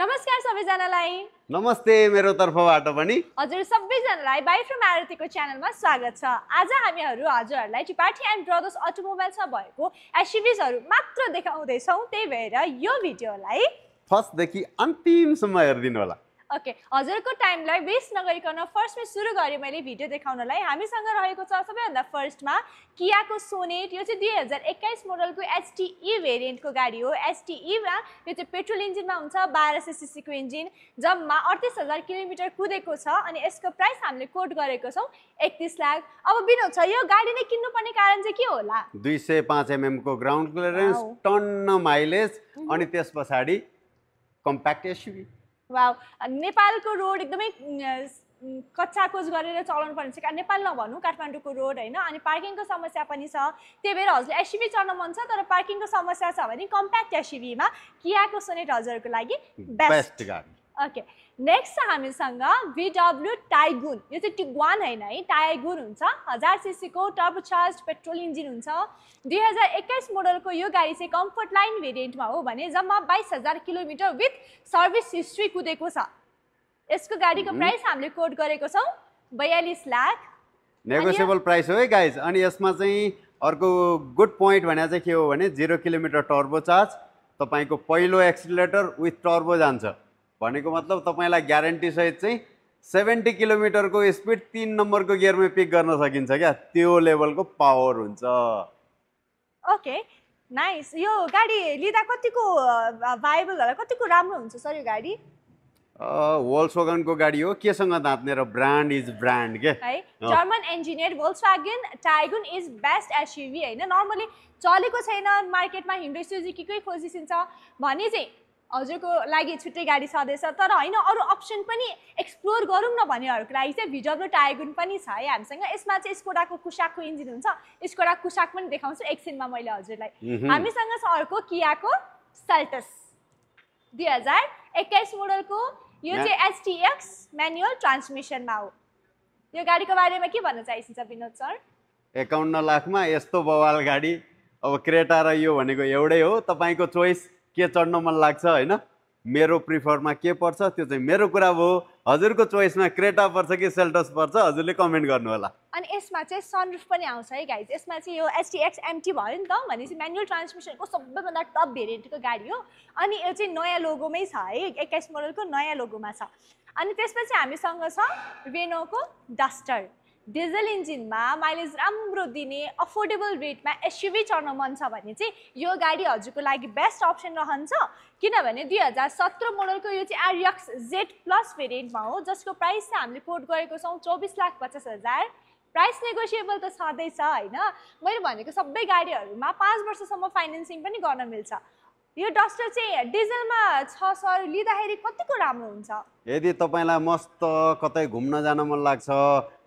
नमस्कार सबैजनालाई। नमस्ते मेरो तर्फबाट पनि हजुर सबैजनालाई बाइ फ्रम मारुतिको च्यानलमा स्वागत छ। आज हामीहरू हजुरहरूलाई त्रिपाठी एन्ड ब्रदर्स अटोमोबाइल्समा भएको एसयुभीजहरू मात्र देखाउँदैछौँ। त्यही भएर यो भिडियोलाई फर्स्टदेखि अन्तिमसम्म हेरिदिनु होला। ओके, हजुरको टाइमलाई वेस्ट नगरिकन फर्स्टमै सुरु गरेँ मैले भिडियो देखाउनलाई। हामीसँग रहेको छ सबैभन्दा फर्स्टमा कियाको सोनेट। यो चाहिँ 2021 मोडलको एचटीई भेरिएन्टको गाडी हो। एचटीईमा यो चाहिँ पेट्रोल इन्जिनमा हुन्छ, 1200 सीसीको इन्जिन, जम्मा 38,000 किलोमिटर कुदेको छ अनि यसको प्राइस हामीले कोट गरेको छौँ 31 लाख। अब विनोद छ, यो गाडी नै किन्नुपर्ने कारण चाहिँ के होला? 205 mm को ग्राउन्ड क्लियरेन्स, टन्न माइलेज अनि त्यस पछाडि कम्प्याक्ट एसयुभी। वाउ, नेपालको रोड एकदमै कच्चा कोच गरेर चलाउनु पर्ने छ। नेपाल नभनौँ, काठमाडौँको रोड होइन। अनि पार्किङको समस्या पनि छ। त्यही भएर हजुरले एसयुभी चढ्न मन छ तर पार्किङको समस्या छ भने कम्प्याक्ट एसयुभीमा कियाको सोनेट हजुरहरूको लागि बेस्ट गाडी। ओके, नेक्स्ट छ हामीसँग VW टाइगुन। यो चाहिँ टिग्वान होइन है, टाइगुन हुन्छ। 1000 सीसीको टर्बोचार्ज पेट्रोल इन्जिन हुन्छ। 2021 मोडलको यो गाडी चाहिँ कम्फर्ट लाइन भेरिएन्टमा हो भने जम्मा 22,000 किलोमिटर विथ सर्भिस हिस्ट्री कुदेको छ। यसको गाडीको प्राइस हामीले कोट गरेको छौँ 42 लाख। नेगोसिएबल प्राइस हो है गाइज। अनि यसमा चाहिँ अर्को गुड पोइन्ट भने चाहिँ के हो भने 0 किलोमिटर टर्बोचार्ज, तपाईँको पहिलो एक्सिलेटर विथ टर्बो जान्छ भनेको मतलब तपाईँलाई ग्यारेन्टी सहित चाहिँ 70 किलोमिटरको स्पिड 3 नम्बरको गियरमै पिक गर्न सकिन्छ क्या, त्यो लेभलको पावर हुन्छ। Okay, nice. यो गाडी लिँदा कतिको भाइबल होला, कतिको राम्रो हुन्छ सर यो गाडी? वोल्क्सवागनको गाडी हो, केसँग दाँत्ने र ब्रान्ड इज ब्रान्ड के है। German engineer Volkswagen Taigun is best SUV होइन। नर्मली चलेको छैन मार्केटमा, हिन्डो सुजुकीकै खोजिन्छ भने चाहिँ हजुरको लागि छुट्टै गाडी छँदैछ। तर होइन, अरू अप्सन पनि एक्सप्लोर गरौँ न भनेहरूको लागि चाहिँ VW टाइगुन पनि छ है हामीसँग। यसमा चाहिँ स्कोडाको कुसाकको इन्जिन हुन्छ। स्कोडा कुसाक पनि देखाउँछु एकछिनमा मैले हजुरलाई। हामीसँग छ अर्को कियाको सेल्टस 2021 मोडलको। यो चाहिँ एचटीएक्स म्यानुअल ट्रान्समिसनमा हो। यो गाडीको बारेमा के भन्न चाहनुहुन्छ विनोद सर? 51 लाखमा यस्तो बवाल गाडी। अब क्रेटा र यो भनेको एउटै हो। तपाईँको चोइस के चढ्न मन लाग्छ होइन, मेरो प्रिफरमा के पर्छ त्यो चाहिँ मेरो कुरा हो। हजुरको चोइसमा क्रेटा पर्छ कि सेल्टस पर्छ हजुरले कमेन्ट गर्नु होला। अनि यसमा चाहिँ सनरुफ पनि आउँछ है गाइज। यसमा चाहिँ यो एचटीएक्स एमटी भयो नि त, भनेपछि म्यानुअल ट्रान्समिसनको सबैभन्दा टप भेरिएन्टको गाडी हो। अनि यो चाहिँ नयाँ लोगोमै छ है, 21 मोडलको नयाँ लोगोमा छ। अनि त्यसपछि हामीसँग छ रेनोको डस्टर। डिजल इन्जिनमा माइलेज राम्रो दिने अफोर्डेबल रेटमा एसयुभी चढ्न मन छ भने चाहिँ यो गाडी हजुरको लागि बेस्ट अप्सन रहन्छ। किनभने 2017 मोडलको यो चाहिँ आरएक्स जेड प्लस भेरिएन्टमा हो, जसको प्राइस चाहिँ हामीले कोट गरेको छौँ 24,50,000। प्राइस नेगोसिएबल त छँदैछ होइन। मैले भनेको सबै गाडीहरूमा 5 वर्षसम्म फाइनेन्सिङ पनि गर्न मिल्छ। यो डस्टर चाहिँ डिजलमा छ सर, लिँदाखेरि कतिको राम्रो हुन्छ? यदि तपाईँलाई मस्त कतै घुम्न जान मन लाग्छ,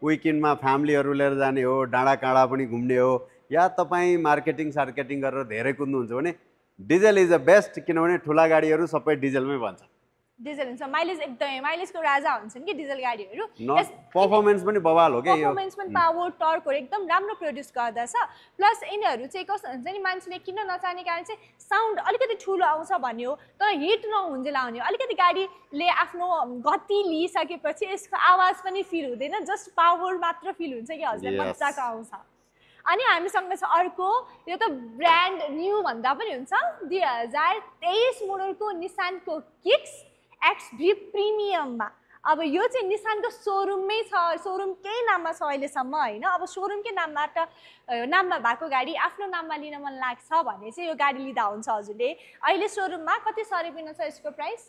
विकेन्डमा फ्यामिलीहरू लिएर जाने हो, डाँडा काँडा पनि घुम्ने हो, या तपाईँ मार्केटिङ गरेर धेरै कुद्नुहुन्छ भने डिजल इज द बेस्ट। किनभने ठुला गाडीहरू सबै डिजलमै भन्छ। डिजल हुन्छ, माइलेज एकदमै माइलेजको राजा हुन्छन् कि डिजल गाडीहरू। पर्फर्मेन्स पनि बवाल हो क्या, यो पर्फर्मेन्स पनि पावर टर्कहरू एकदम राम्रो प्रोड्युस गर्दछ। प्लस यिनीहरू चाहिँ कस्तो हुन्छ नि, मान्छेले किन नचाहने कारण चाहिँ साउन्ड अलिकति ठुलो आउँछ भन्ने हो, तर हिट नहुन्जेल आउने हो। अलिकति गाडीले आफ्नो गति लिइसकेपछि यसको आवाज पनि फिल हुँदैन, जस्ट पावर मात्र फिल हुन्छ कि हजुरलाई मजाको आउँछ। अनि हामीसँग छ अर्को, यो त ब्रान्ड न्यू भन्दा पनि हुन्छ, 2023 मोडलको निसानको किक्स XV प्रिमियममा। अब यो चाहिँ निसानको सोरुममै छ, सोरुमकै नाममा छ अहिलेसम्म होइन। अब सोरुमकै नाममा भएको गाडी आफ्नो नाममा लिन मन लाग्छ भने चाहिँ यो गाडी लिँदा हुन्छ हजुरले। अहिले सोरुममा कति सरेबिन छ यसको प्राइस?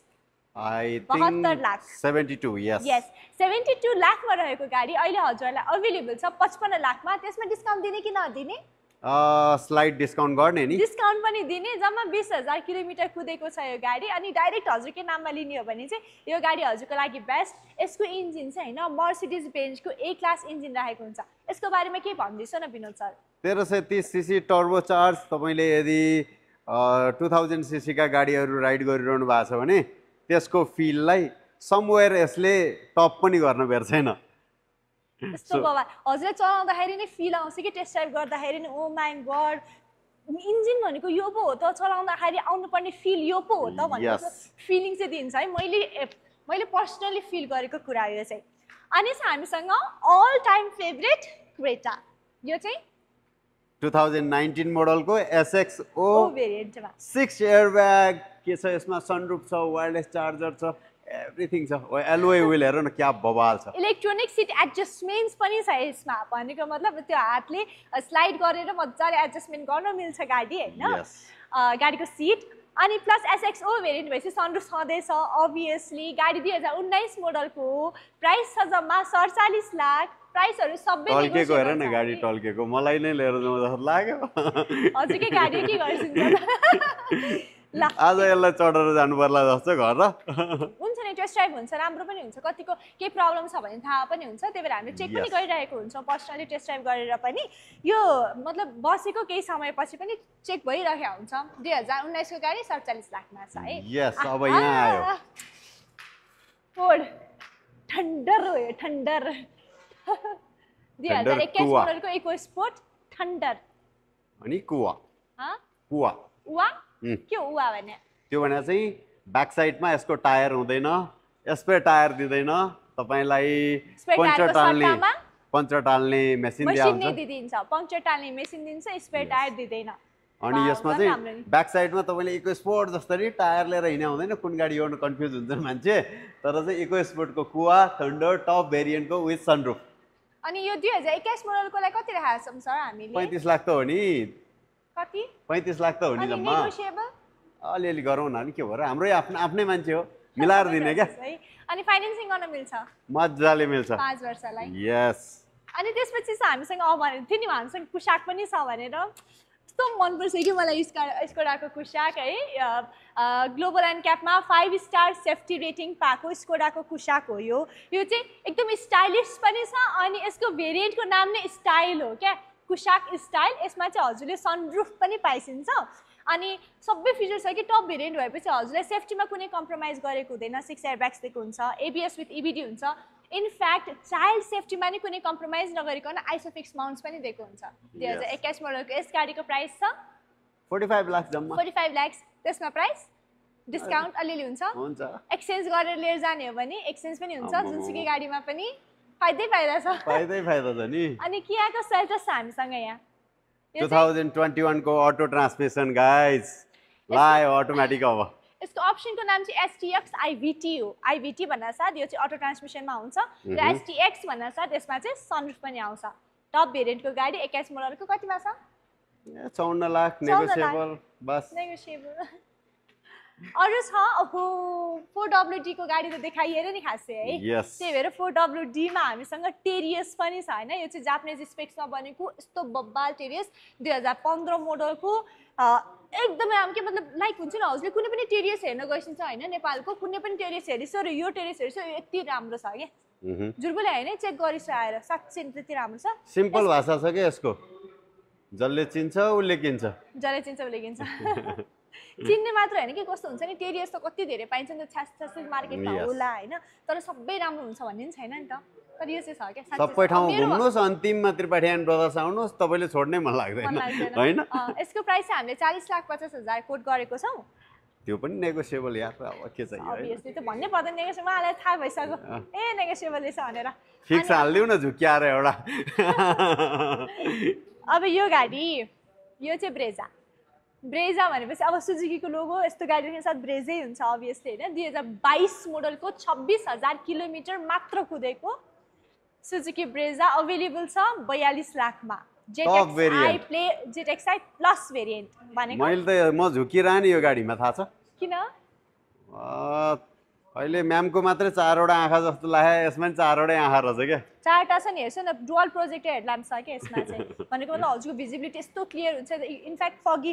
72 लाख। 72 यस, 72 लाखमा रहेको गाडी अहिले हजुरलाई अवेलेबल छ 55 लाखमा। त्यसमा डिस्काउन्ट दिने कि नदिने? स्लाइड डिस्काउन्ट गर्ने नि, डिस्काउन्ट पनि दिने। जम्मा 20,000 किलोमिटर कुदेको छ यो गाडी। अनि डाइरेक्ट हजुरकै नाममा लिने हो भने चाहिँ यो गाडी हजुरको लागि बेस्ट। यसको इन्जिन चाहिँ होइन मर्सिडिज बेन्जको A क्लास इन्जिन राखेको हुन्छ। यसको बारेमा के भन्दैछ न विनोद सर? 1330 CC turbocharge. तपाईँले यदि 2000 सीसी का गाडीहरू राइड गरिरहनु भएको छ भने त्यसको फिललाई समवेयर यसले टप पनि गर्न बेर्छैन। यस्तो बाबा हजुरले चलाउँदाखेरि नै फिल आउँछ कि टेस्ट ड्राइभ गर्दाखेरि नि ओ माय गॉड इन्जिन भनेको यो पो हो त, चलाउँदाखेरि आउनुपर्ने फिल यो पो हो त भनेर फिलिङ चाहिँ दिन्छ है। मैले पर्सनली फिल गरेको कुरा यो चाहिँ। अनि छ हामीसँग अल टाइम फेभरेट क्रेटा, यो चाहिँ 2019 मोडलको SXO भेरिएन्टमा 6 एयरब्याग के छ यसमा, सनरुफ छ, वायरलेस चार्जर छ, एभ्रिथिङ छ। एलोय व्हील हेर न क्या बवाल छ। इलेक्ट्रोनिक सिट एडजस्टमेन्ट्स पनि छ यसमा, भनेको मतलब त्यो हातले स्लाइड गरेर मजाले एडजस्टमेन्ट गर्न मिल्छ गाडी हैन, गाडीको सिट। अनि प्लस SXO भेरिएन्ट भएपछि सनरुफ छँदैछ अभियसली। गाडी 2019 मोडलको हो, प्राइस छ जम्मा 47 लाख। प्राइसहरु सबै टल्केको हेर न गाडी, टल्केको मलाई नै लिएर जाउँ जस्तो लाग्यो। हजुरकै गाडी के गर्छिन्छ ल आज यसलाई चढेर जानु पर्ला जस्तो घर र हुन्छ नि, टेस्ट ड्राइभ हुन्छ, राम्रो पनि हुन्छ, कतिको केही प्रब्लम छ भने थाहा पनि हुन्छ, त्यही भएर हामीले चेक पनि गरिरहेको हुन्छौँ पर्सनली टेस्ट ड्राइभ गरेर पनि। यो मतलब बसेको केही समयपछि पनि चेक भइरहेको हुन्छ। 2019 को गाडी 47 लाखमा छ है। यस, अब यहाँ आयो फोर्ड थन्डर हो, यो थन्डर 2021 मोडलको इको स्पोर्ट थन्डर। अनि कुवा कुवा उवा के हो उवा भने? त्यो भने चाहिँ ब्याक साइडमा यसको टायर हुँदैन, स्पेयर टायर दिँदैन तपाईलाई, पञ्चर टाल्ने मेसिन दिन्छ, पञ्चर टाल्ने मेसिन दिन्छ, स्पेयर टायर दिँदैन। अनि यसमा चाहिँ ब्याक साइडमा तपाईले इको स्पोर्ट जस्तै टायर लिएर हिँड्या हुँदैन, कुन गाडी हो कन्फ्युज हुन्छ मान्छे। तर चाहिँ इको स्पोर्टको कुवा थन्डर टप भेरिएन्टको विथ सनरुफ। अनि यो 2021 मोडलकोलाई कति राखेको छौं सर हामीले? 35 लाख त हो नि। कति? 35 लाख त हो नि जम्मा। नेगोशिएबल अलिअलि गरौँ न, अनि के भएर हाम्रो आफ्नै मान्छे हो, मिलाएर दिने क्या। अनि फाइनान्सिङ गर्न मिल्छ, मजाले मिल्छ 5 वर्षलाई। यस। अनि त्यसपछि हामीसँग भनेको थियो नि हामीसँग कुशाक पनि छ भनेर, कस्तो मनपर्छ कि मलाई स्कोडाको कुशाक है। ग्लोबल एनक्यापमा 5 स्टार सेफ्टी रेटिङ पाएको स्कोडाको कुशाक हो यो। यो चाहिँ एकदम स्टाइलिस पनि छ, अनि यसको भेरिएन्टको नाम नै स्टाइल हो क्या, कुशाक स्टाइल। यसमा चाहिँ हजुरले सनरुफ पनि पाइसिन्छ, अनि सबै फिचर छ कि टप भेरिएन्ट भएपछि हजुरलाई सेफ्टीमा कुनै कम्प्रोमाइज गरेको हुँदैन। 6 एयरब्याग्स दिएको हुन्छ, ABS विथ EBD हुन्छ। इनफ्याक्ट चाइल्ड सेफ्टीमा नि कुनै कम्प्रोमाइज नगरिकन आइसोफिक्स माउन्ट्स पनि दिएको हुन्छ। 2021 मोडलको यस गाडीको प्राइस छ 45 लाख जम्मा। 45 लाख। त्यसमा प्राइस डिस्काउन्ट अलिअलि हुन्छ। एक्सचेन्ज गरेर लिएर जाने हो भने एक्सचेन्ज पनि हुन्छ, जुनसुकै गाडीमा पनि फाइदै फाइदा छ। फाइदै फाइदा छ नि। अनि कियाको सेल्टस छ हामीसँग यहाँ 2021 को अटो ट्रान्समिसन गाइज, लायो अटोमेटिक। अब यसको अप्सनको नाम चाहिँ STX IVT हो। IVT भन्नाले साथ यो चाहिँ अटो ट्रान्समिसनमा हुन्छ, र STX भन्नाले साथ यसमा चाहिँ सनरुफ पनि आउँछ। टप भेरिएन्टको गाडी 21 मोडलको कतिमा छ? 54 लाख नेगोशिएबल बस। नेगोशिएबल। अरु छ ओहो 4WD को गाडी त देखाइएर नि खासै है। त्यही भएर 4WD मा हामीसँग टेरियस पनि छ हैन। यो चाहिँ जापानिज स्पेक्समा बनेको यस्तो बब्बाल टेरियस 2015 मोडलको एकदमै के मतलब लाइक हुन्छ नि हजुरले कुनै पनि टेरियस हेर्न गइसिन्छ हैन, नेपालको कुनै पनि टेरियस हेरिस र यो टेरियस हेरिस यति राम्रो छ के जुर्बुले हैन चेक गरिस आएर साच्चै त्यति राम्रो छ। सिम्पल भाषा छ के यसको, जसले चिन्छ उले किन्छ, जसले चिन्छ उले किन्छ। चिन्ने मात्र हैन कि कस्तो हुन्छ नि, टेरियस त कति धेरै पाइन्छ नि त, छास मार्केटमा होला हैन, तर सबै राम्रो हुन्छ भन्ने छैन नि त। तर यो चाहिँ छ के सबै ठाउँ घुम्नुस्, अन्तिममा त्रिपाठियान ब्रदर्स आउनुस्, तपाईले छोड्नै मन लाग्दैन हैन। यसको प्राइस चाहिँ हामीले 40,50,000 कोट गरेको छौं। त्यो पनि नेगोशिएबल यार, अब के चाहियो अभियसली त भन्नै पर्दैन नेगोशिएबल, मलाई थाहा भइसक्यो ए नेगोशिएबल छ भनेर। फिक्स हाल्दिउ न झुक्क्याएर एउटा। अब यो गाडी यो चाहिँ ब्रेजा। ब्रेजा भनेपछि अब सुजुकीको लोगो यस्तो गाडीको साथ ब्रेजै हुन्छ अभियसली हैन। 2022 मोडलको 26,000 किलोमिटर मात्र कुदेको सुजुकी ब्रेजा अवेलेबल छ 42 लाखमा। जेटएक्सआई प्ले जेटएक्सआई प्लस भेरिएन्ट भनेको मैले त म झुकिरानी यो गाडीमा थाहा छ किन? अहिले म्यामको मात्रै 4 वटा आँखा जस्तो लाग्यो, यसमा पनि 4 वटै आँखा रहेछ के। 4टा छ नि, हेर्छ न डुअल प्रोजेक्टर हेडल्याम्प छ के यसमा चाहिँ। भनेको मतलब हजुरको भिजिबिलिटी यस्तो क्लियर हुन्छ, इनफ्याक्ट फगी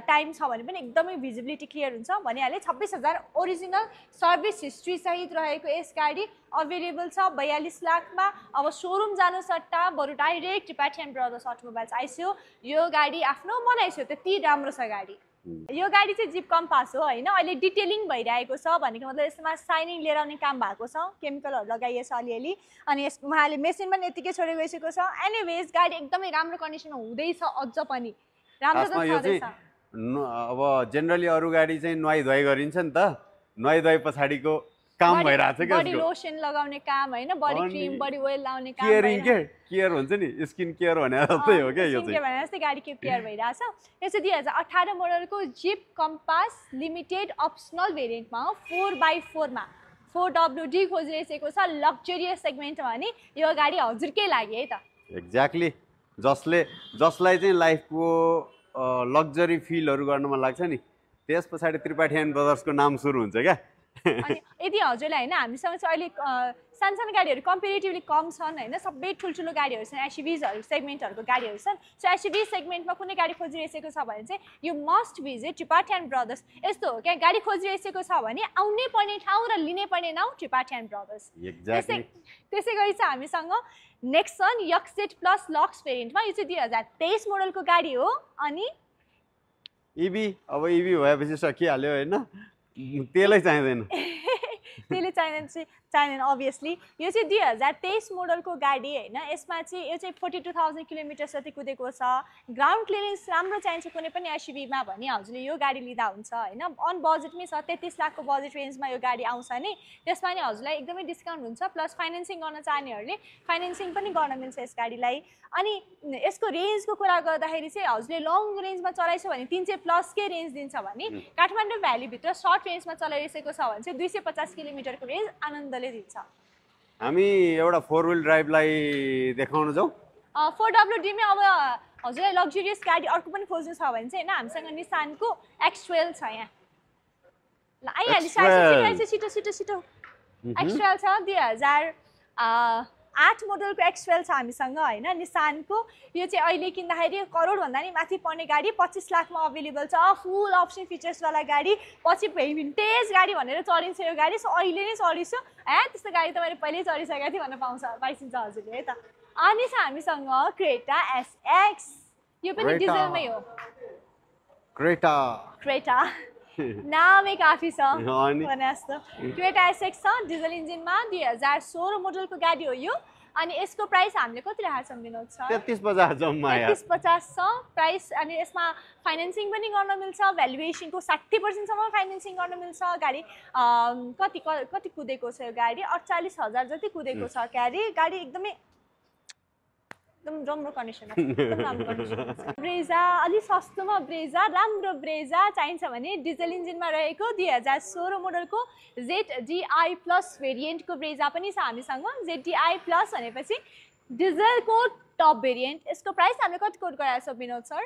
टाइम छ भने पनि एकदमै भिजिबिलिटी क्लियर हुन्छ। भनिहाले 26,000 ओरिजिनल सर्भिस हिस्ट्री सहित रहेको यस गाडी अवेलेबल छ 42 लाखमा। अब सोरुम जानु सट्टा बरु डाइरेक्ट टिपाठियन ब्रदर्स अटोमोबाइल्स आइस्यो, यो गाडी आफ्नो बनाइस्यो, त्यति राम्रो छ गाडी। यो गाडी चाहिँ जिप कम्पास हो हैन। अहिले डिटेलिङ भइरहेको छ भनेको मतलब यसमा साइनिङ लिएर आउने काम भएको छ, केमिकलहरु लगाइएको छ अलिअलि, अनि यसमा मेसिन पनि यतिकै छोडेर गइसकेको छ। एनीवेज गाडी एकदमै राम्रो कन्डिसनमा हुँदैछ अझ पनि। राम्रो खासमा त यो चाहिँ छँदैछ। अब जेनरली अरू गाडी चाहिँ नुहाई गरिन्छ नि त, नुहाई पछाडिको काम भइरहेछ क्या बडी लोसन लगाउने काम होइन, बडी क्रिम बडी ओइल लाउने काम केयरिङ के केयर हुन्छ नि, स्किन केयर भने जस्तै हो क्या यो चाहिँ। भने जस्तै गाडीको केयर भइरहेछ। यो चाहिँ 2018 मोडलको जिप कम्पास लिमिटेड अप्सनल भेरिएन्टमा हो, 4x4 मा 4WD खोजिरहेको छ लग्जरियस सेगमेन्टमा भने यो गाडी हजुरकै लागि है त। एक्ज्याक्टली, जसलाई चाहिँ लाइफको लग्जरी फिलहरू गर्न मन लाग्छ नि, त्यस पछाडि त्रिपाठी एन्ड ब्रदर्सको नाम सुरु हुन्छ क्या। अनि यदि हजुरलाई होइन हामीसँग चाहिँ अहिले सानो गाडीहरू कम्पेरिटिभली कम छन् होइन, सबै ठुल्ठुलो गाडीहरू छन्, एसयुभीजहरू सेगमेन्टहरूको गाडीहरू छन्। सो एसयुभी सेगमेन्टमा कुनै गाडी खोजिरहेको छ भने चाहिँ you must visit Tripathi and brothers. यस्तो हो क्या, गाडी खोजिरहेको छ भने आउनै पर्ने ठाउँ र लिनै पर्ने नाउँ त्रिपाठी एन्ड ब्रदर्स। त्यसै गरी चाहिँ हामीसँग नेक्सन यक्सेट प्लस लक्स भेरिएन्टमा, यो चाहिँ 2023 मोडलको गाडी हो। अनि इभी, अब इभी भएपछि सकिहाल्यो होइन, त्यसलाई चाहिँदैन। त्यसले चाहिँदैन अभियसली। यो चाहिँ 2023 मोडलको गाडी होइन, यसमा चाहिँ यो चाहिँ 42,000 किलोमिटर जति कुदेको छ। ग्राउन्ड क्लियरेन्स राम्रो चाहिन्छ कुनै पनि एसयुभीमा भने हजुरले यो गाडी लिँदा हुन्छ होइन। अन बजेटमै छ, 33 लाखको बजेट रेन्जमा यो गाडी आउँछ नि, त्यसमा नि हजुरलाई एकदमै डिस्काउन्ट हुन्छ। प्लस फाइनेन्सिङ गर्न चाहनेहरूले फाइनेन्सिङ पनि गर्न मिल्छ यस गाडीलाई। अनि यसको रेन्जको कुरा गर्दाखेरि चाहिँ हजुरले लङ रेन्जमा चलाइछ भने 300+ रेन्ज दिन्छ भने काठमाडौँ भ्यालीभित्र सर्ट रेन्जमा चलाइरहेको छ भने चाहिँ 250 किलोमिटरको रेन्ज आनन्दले दिन्छ। हामी एउटा 4 व्हिल ड्राइभलाई देखाउन जाउँ। 4WD मै अब हजुरलाई लग्जरियस गाडी अर्को पनि खोज्नु छ भने चाहिँ होइन, हामीसँग निसानको X12 छ यहाँ। ल आइहाल्यो, छिटो X12 छ। 2008 मोडलको X12 छ हामीसँग होइन, निसानको। यो चाहिँ अहिले किन्दाखेरि करोडभन्दा नि माथि पर्ने गाडी, 25 लाखमा अभाइलेबल छ। फुल अप्सन फिचर्सवाला गाडी, पछि भिन्टेज गाडी भनेर चढिन्छ यो गाडी। सो अहिले नै चढिसो त्यस्तो गाडी त मैले पहिल्यै चढिसकेको थिएँ भन्न पाइसिन्छ हजुरले है त। अनि छ हामीसँग क्रेटा SX, यो पनि डिजलमै हो। क्रेटा नामै काफी छ भने जस्तो। क्रेटा SX छ डिजल इन्जिनमा, 2016 मोडलको गाडी हो यो। अनि यसको प्राइस हामीले कति राखेको छौँ विनोद सर? 33,50 जम्मा यार। 33,50 छ प्राइस। अनि यसमा फाइनेन्सिङ पनि गर्न मिल्छ, भ्यालुएसनको 60% सम्म फाइनेन्सिङ गर्न मिल्छ। गाडी कति कुदेको छ यो गाडी? 48,000 जति कुदेको छ गाडी एकदमै राम्रो कन्डिसनमा, एकदम राम्रो कन्डिसनमा। ब्रेजा अलिक सस्तोमा राम्रो ब्रेजा चाहिन्छ भने डिजल इन्जिनमा रहेको 2016 मोडलको ZDI+ भेरिएन्टको ब्रेजा पनि छ हामीसँग। ZDI+ भनेपछि डिजलको टप भेरिएन्ट। यसको प्राइस हामीले कति कोट गराएको छ विनोद सर?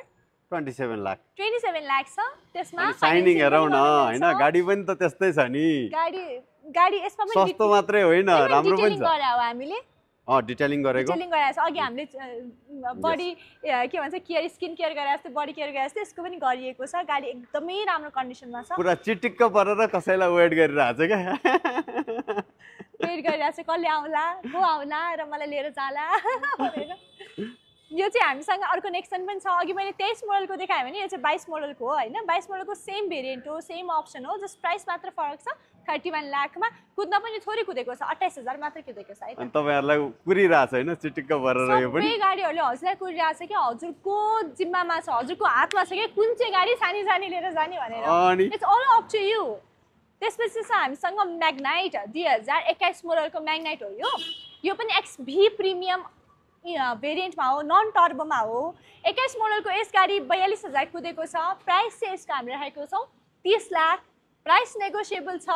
27 लाख। 27 लाख छ। त्यसमा साइनिङ हेरौँ न होइन, गाडी पनि त त्यस्तै छ नि। गाडी यसमा पनि सस्तो मात्रै होइन, राम्रो पनि छ। हामीले डिटेलिङ गरेको छ। अघि हामीले बडी के भन्छ केयर, स्किन केयर गरेर जस्तो, बडी केयर गरेर जस्तो यसको पनि गरिएको छ। गाडी एकदमै राम्रो कन्डिसनमा छ। पुरा चिटिक्क परेर कसैलाई वेट गरिरहेछ क्या, वेट गरिरहेछ कसले आउला, को आउला र मलाई लिएर जाला भनेर। यो चाहिँ हामीसँग अर्को नेक्सन पनि छ। अघि मैले 23 मोडलको देखाएँ भने यो चाहिँ 22 मोडलको हो होइन। 22 मोडलको सेम भेरिएन्ट हो, सेम अप्सन हो, जस्ट प्राइस मात्र फरक छ। 31 लाखमा कुद्न पनि थोरै कुदेको छ, 28,000 मात्र कुदेको छ है त। अनि तपाईहरुलाई कुरिरहेछ हैन चिटिक्क परेर यो पनि? सबै गाडीहरुले हजुरलाई कुरिरहेछ कि हजुरको जिम्मामा छ, हजुरको हातमा छ कि कुन चाहिँ गाडी सानी लिएर जाने भनेर। It's all up to you. त्यसपछि छ हामीसँग म्याग्नाइट 2021 मोडलको म्याग्नाइट हो यो पनि XV प्रिमियम भेरिएन्टमा हो, नन टर्बोमा हो। 21 मोडलको यस गाडी 42,000 कुदेको छ। प्राइस चाहिँ यसको हामीले राखेको छौँ 30 लाख। प्राइस नेगोसिएबल छ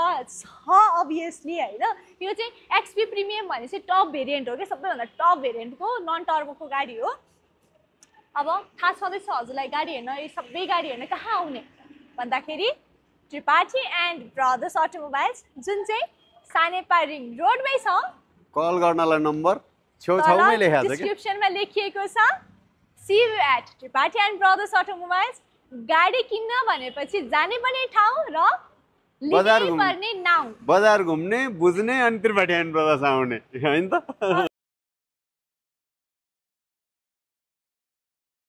अभियसली होइन। यो चाहिँ XV प्रिमियम भनेपछि टप भेरिएन्ट हो कि, सबैभन्दा टप भेरिएन्टको नन टर्बोको गाडी हो। अब थाहा छँदैछ हजुरलाई गाडी हेर्न, यो सबै गाडी हेर्न कहाँ आउने भन्दाखेरि त्रिपाठी एन्ड ब्रदर्स अटोमोबाइल्स, जुन चाहिँ सानेपा रिङ रोडमै छ। कल गर्नलाई नम्बर छेउछाउमै लेखेको छ, डिस्क्रिप्सनमा लेखिएको छ। See you at Tripathi and Brothers Automobiles. गाडी किन्न भनेपछि जाने पनि ठाउँ र लिनै पर्ने नाउँ, बजार घुम्ने बुझ्ने अनि त्रिपाठी एन्ड ब्रदर्स आउने हैन त।